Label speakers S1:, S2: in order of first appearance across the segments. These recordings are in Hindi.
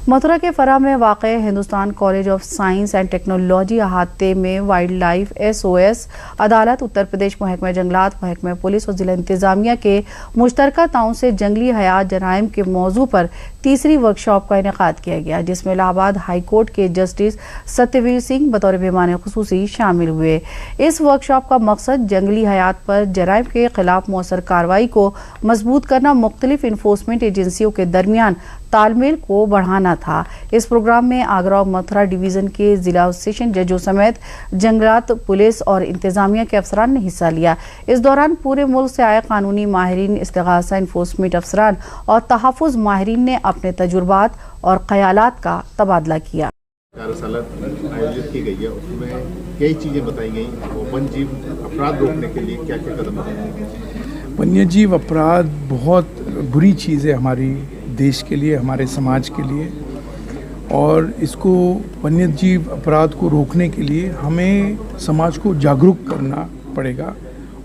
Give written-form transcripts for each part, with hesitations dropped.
S1: मथुरा के फरा में वाक़ Hindustan college of science and technology अहाते में वाइल्ड लाइफ SOS अदालत, उत्तर प्रदेश महकमा जंगलात, महकमा पुलिस और जिला इंतजामिया के मुश्तरका ताउन से जंगली हयात जराइम के मौजू पर तीसरी वर्कशॉप का इनेकाद किया गया, जिसमें इलाहाबाद हाई कोर्ट के जस्टिस सत्यवीर सिंह बतौर मेहमान खुसूसी शामिल हुए। इस वर्कशॉप का मकसद जंगली हयात पर जराइम के खिलाफ मौसर कार्रवाई को मजबूत करना, मुख्तलिफ इन्फोर्समेंट एजेंसियों के दरमियान तालमेल को बढ़ाना था। इस प्रोग्राम में आगरा और मथुरा डिवीज़न के जिला सेशन जजों समेत जंगलात, पुलिस और इंतजामिया के अफसरान ने हिस्सा लिया। इस दौरान पूरे मुल्क से आए कानूनी माहिरीन, इस्तिगासा इन्फोर्समेंट अफसरान और तहफ़्फ़ुज़ माहिरीन ने अपने तजुर्बात और ख़यालात का तबादला किया।
S2: कार्यशाला आयोजित की गई है, उसमें कई चीज़ें बताई गई। वन्यजीव अपराध रोकने के लिए क्या क्या कदम उठाए गए?
S3: वन्यजीव अपराध बहुत बुरी चीज़ है हमारी देश के लिए, हमारे समाज के लिए, और इसको वन्यजीव अपराध को रोकने के लिए हमें समाज को जागरूक करना पड़ेगा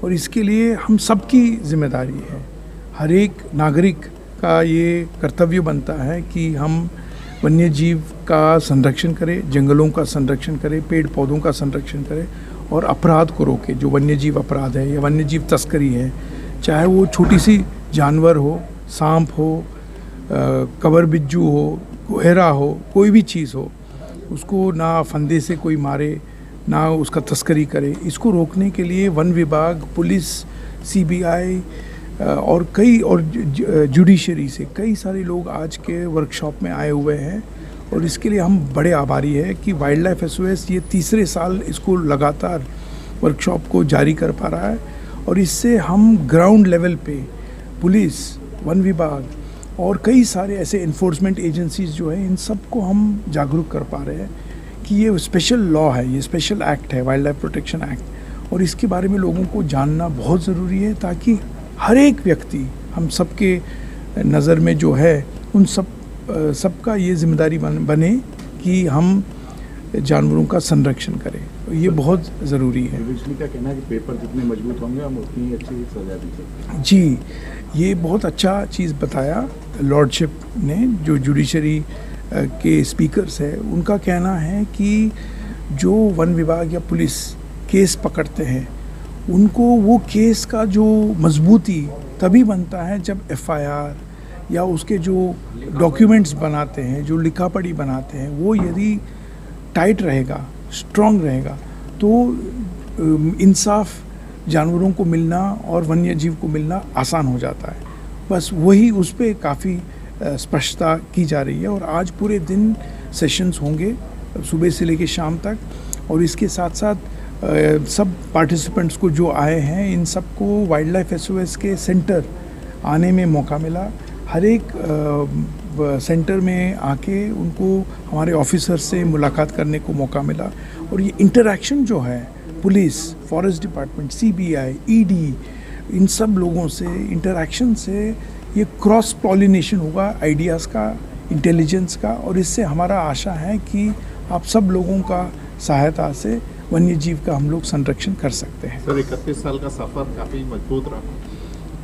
S3: और इसके लिए हम सबकी जिम्मेदारी है। हर एक नागरिक का ये कर्तव्य बनता है कि हम वन्यजीव का संरक्षण करें, जंगलों का संरक्षण करें, पेड़ पौधों का संरक्षण करें और अपराध को रोकें। जो वन्यजीव अपराध है या वन्यजीव तस्करी है, चाहे वो छोटी सी जानवर हो, सांप हो, कबर बिज्जू हो, कोहरा हो, कोई भी चीज़ हो, उसको ना फंदे से कोई मारे, ना उसका तस्करी करे। इसको रोकने के लिए वन विभाग, पुलिस, CBI और कई और जुडिशरी से कई सारे लोग आज के वर्कशॉप में आए हुए हैं और इसके लिए हम बड़े आभारी हैं कि वाइल्ड लाइफ SOS ये तीसरे साल इसको लगातार वर्कशॉप को जारी कर पा रहा है और इससे हम ग्राउंड लेवल पे पुलिस, वन विभाग और कई सारे ऐसे इन्फोर्समेंट एजेंसीज जो है, इन सब को हम जागरूक कर पा रहे हैं कि ये स्पेशल लॉ है, ये स्पेशल एक्ट है, वाइल्ड लाइफ प्रोटेक्शन एक्ट, और इसके बारे में लोगों को जानना बहुत ज़रूरी है ताकि हर एक व्यक्ति, हम सबके नज़र में जो है, उन सबका ये जिम्मेदारी बने कि हम जानवरों का संरक्षण करें। ये बहुत ज़रूरी है।
S2: बिजली का कहना है कि पेपर जितने मजबूत होंगे हम उतनी अच्छी सजा दी सकते।
S3: जी, ये बहुत अच्छा चीज़ बताया लॉर्डशिप ने। जो जुडिशरी के स्पीकर्स है, उनका कहना है कि जो वन विभाग या पुलिस केस पकड़ते हैं, उनको वो केस का जो मजबूती तभी बनता है जब FIR या उसके जो डॉक्यूमेंट्स बनाते हैं, जो लिखा पढ़ी बनाते हैं, वो यदि टाइट रहेगा, स्ट्रॉन्ग रहेगा, तो इंसाफ जानवरों को मिलना और वन्य जीव को मिलना आसान हो जाता है। बस वही उस पर काफ़ी स्पष्टता की जा रही है और आज पूरे दिन सेशंस होंगे सुबह से लेकर शाम तक, और इसके साथ साथ सब पार्टिसिपेंट्स को जो आए हैं, इन सबको वाइल्ड लाइफ SOS के सेंटर आने में मौका मिला। हर एक सेंटर में आके उनको हमारे ऑफिसर से मुलाकात करने को मौका मिला और ये इंटरैक्शन जो है police, forest department, CBI, ED, इन सब लोगों से इंटरैक्शन से ये क्रॉस पॉलिनेशन होगा आइडियाज़ का, इंटेलिजेंस का, और इससे हमारा आशा है कि आप सब लोगों का सहायता से वन्य जीव का हम लोग संरक्षण कर सकते हैं।
S2: सर, 31 साल का सफ़र काफ़ी मजबूत रहा।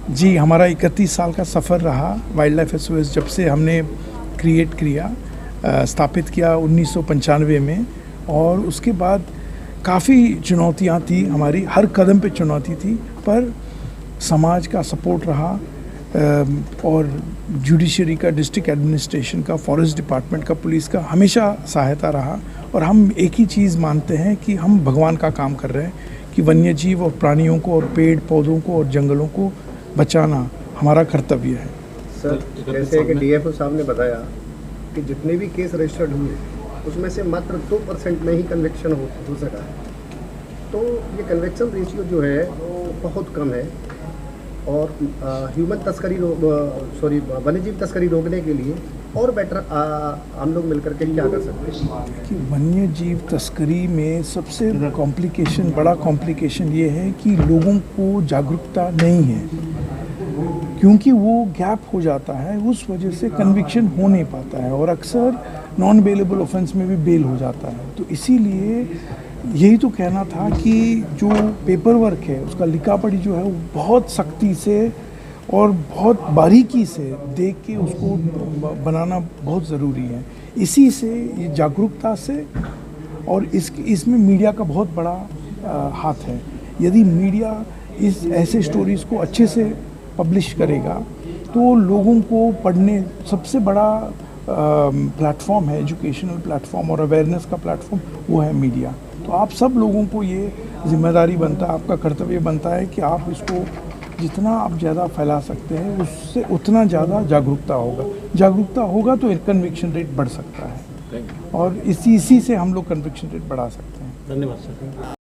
S3: जी, हमारा 31 साल का सफ़र रहा वाइल्ड लाइफ SOS जब से हमने क्रिएट किया, स्थापित किया 1995 में, और उसके बाद काफ़ी चुनौतियाँ थी हमारी, हर कदम पे चुनौती थी, पर समाज का सपोर्ट रहा और जुडिशरी का, डिस्ट्रिक्ट एडमिनिस्ट्रेशन का, फॉरेस्ट डिपार्टमेंट का, पुलिस का हमेशा सहायता रहा। और हम एक ही चीज़ मानते हैं कि हम भगवान का काम कर रहे हैं कि वन्य जीव और प्राणियों को और पेड़ पौधों को और जंगलों को बचाना हमारा कर्तव्य है।
S4: सर, जैसे कि DFO साहब ने बताया कि जितने भी केस रजिस्टर्ड हुए उसमें से मात्र 2% में ही कन्विक्शन हो सका, तो ये कन्विक्शन रेशियो जो है वो बहुत कम है। और वन्यजीव तस्करी रोकने के लिए और बेटर हम लोग मिलकर के क्या कर सकते हैं
S3: कि वन्य जीव तस्करी में सबसे बड़ा कॉम्प्लिकेशन ये है कि लोगों को जागरूकता नहीं है, क्योंकि वो गैप हो जाता है, उस वजह से कन्विक्शन हो नहीं पाता है और अक्सर नॉन बेलेबल ऑफेंस में भी बेल हो जाता है। तो इसीलिए यही तो कहना था कि जो पेपर वर्क है उसका लिखा पढ़ी जो है वो बहुत सख्ती से और बहुत बारीकी से देख के उसको बनाना बहुत ज़रूरी है। इसी से, ये जागरूकता से, और इसमें मीडिया का बहुत बड़ा हाथ है। यदि मीडिया इस ऐसे स्टोरीज़ को अच्छे से पब्लिश करेगा तो लोगों को पढ़ने, सबसे बड़ा प्लेटफॉर्म है एजुकेशनल प्लेटफॉर्म और अवेयरनेस का प्लेटफॉर्म, वो है मीडिया। तो आप सब लोगों को ये जिम्मेदारी बनता है, आपका कर्तव्य बनता है कि आप इसको जितना आप ज़्यादा फैला सकते हैं उससे उतना ज़्यादा जागरूकता होगा तो कन्विक्शन रेट बढ़ सकता है, और इसी से हम लोग कन्विक्शन रेट बढ़ा सकते हैं।
S5: धन्यवाद सर।